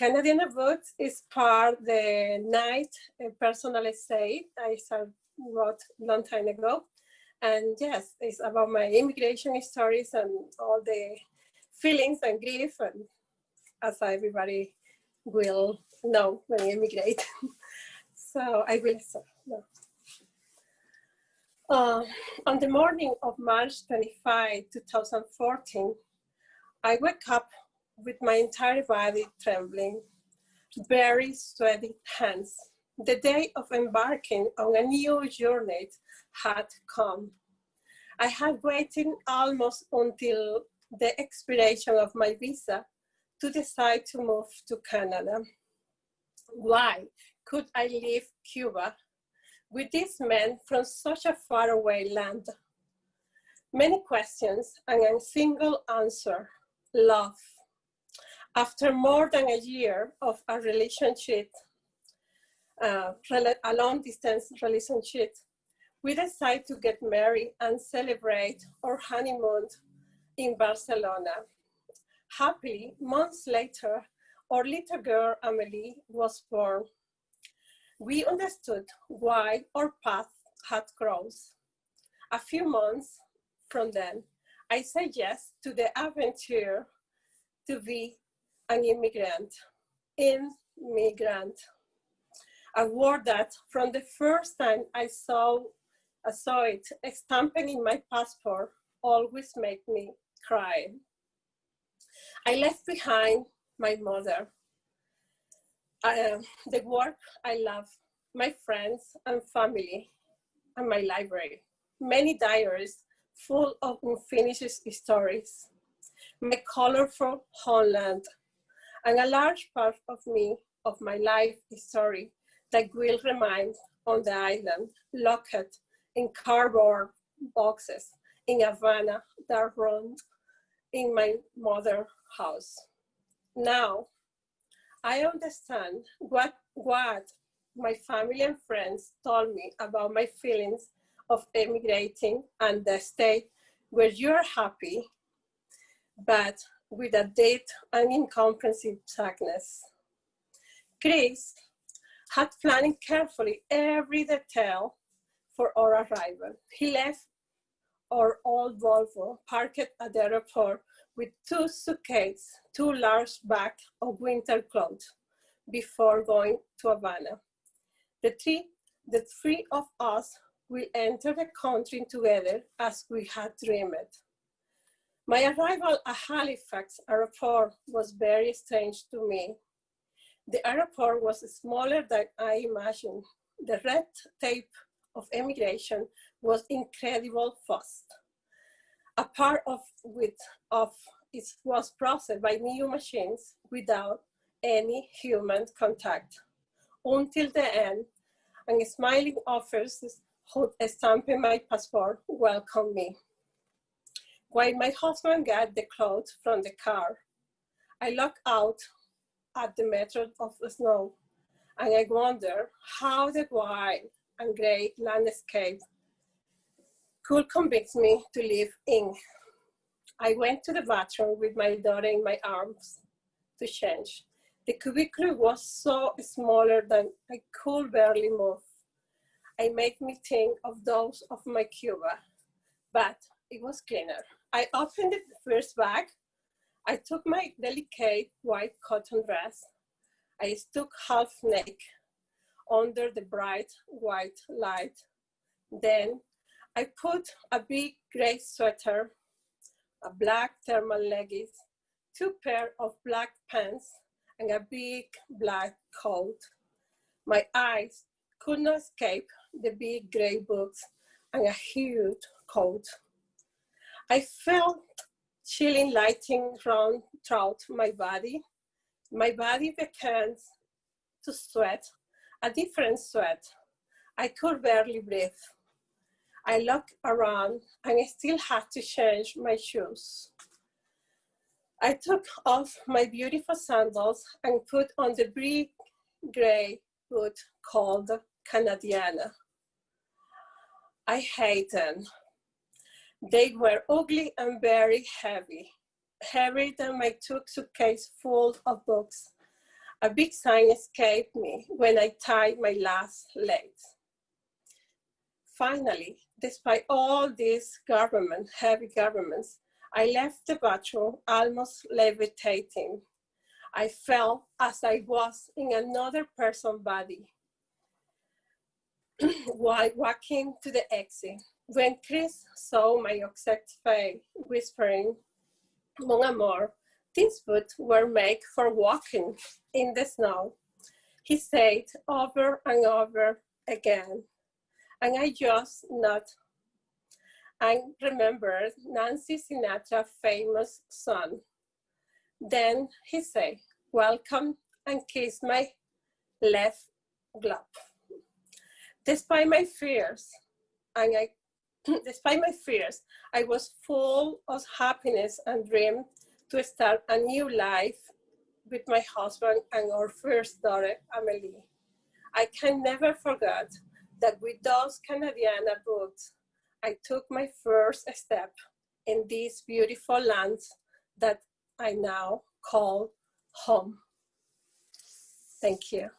Canadiana Boots is part the night personal essay I wrote a long time ago. And yes, it's about my immigration stories and all the feelings and grief, and as everybody will know when you immigrate. So I will start now. On the morning of March 25, 2014, I woke up with my entire body trembling, very sweaty hands. The day of embarking on a new journey had come. I had waited almost until the expiration of my visa to decide to move to Canada. Why could I leave Cuba with these men from such a faraway land? Many questions and a single answer: love. After more than a year of a relationship, a long distance relationship, we decided to get married and celebrate our honeymoon in Barcelona. Happily, months later, our little girl, Amelie, was born. We understood why our path had crossed. A few months from then, I said yes to the adventure to be an immigrant. Immigrant. A word that from the first time I saw it stamped in my passport always made me cry. I left behind my mother, the work I love, my friends and family, and my library. Many diaries full of unfinished stories, my colorful homeland, and a large part of me, of my life story that will remain on the island, locked in cardboard boxes in Havana that run in my mother's house. Now, I understand what my family and friends told me about my feelings of emigrating and the state where you're happy, but with a deep and incomprehensible sadness. Chris had planned carefully every detail for our arrival. He left our old Volvo parked at the airport with 2 suitcases, 2 large bags of winter clothes before going to Havana. The three of us will enter the country together as we had dreamed. My arrival at Halifax airport was very strange to me. The airport was smaller than I imagined. The red tape of immigration was incredible fast. A part of it was processed by new machines without any human contact. Until the end, and smiling officers who stamped my passport welcomed me. While my husband got the clothes from the car, I looked out at the metro of the snow, and I wondered how the white and gray landscape could convince me to live in. I went to the bathroom with my daughter in my arms to change. The cubicle was so smaller that I could barely move. It made me think of those of my Cuba, but it was cleaner. I opened the first bag. I took my delicate white cotton dress. I stood half naked under the bright white light. Then I put a big gray sweater, a black thermal leggings, 2 pairs of black pants, and a big black coat. My eyes could not escape the big gray boots and a huge coat. I felt chilling lighting round throughout my body. My body began to sweat, a different sweat. I could barely breathe. I looked around and I still had to change my shoes. I took off my beautiful sandals and put on the big gray boot called Canadiana. I hate them. They were ugly and very heavy, heavier than my 2 suitcases full of books. A big sign escaped me when I tied my last lace. Finally, despite all these heavy garments, I left the bathroom almost levitating. I felt as I was in another person's body. While walking to the exit, when Chris saw my upset face, whispering, "Mon amour, these boots were made for walking in the snow," he said over and over again. And I just nodded. I remembered Nancy Sinatra's famous song. Then he said, "Welcome," and kissed my left glove. Despite my fears, I was full of happiness and dreamed to start a new life with my husband and our first daughter, Amelie. I can never forget that with those Canadiana boots, I took my first step in these beautiful lands that I now call home. Thank you.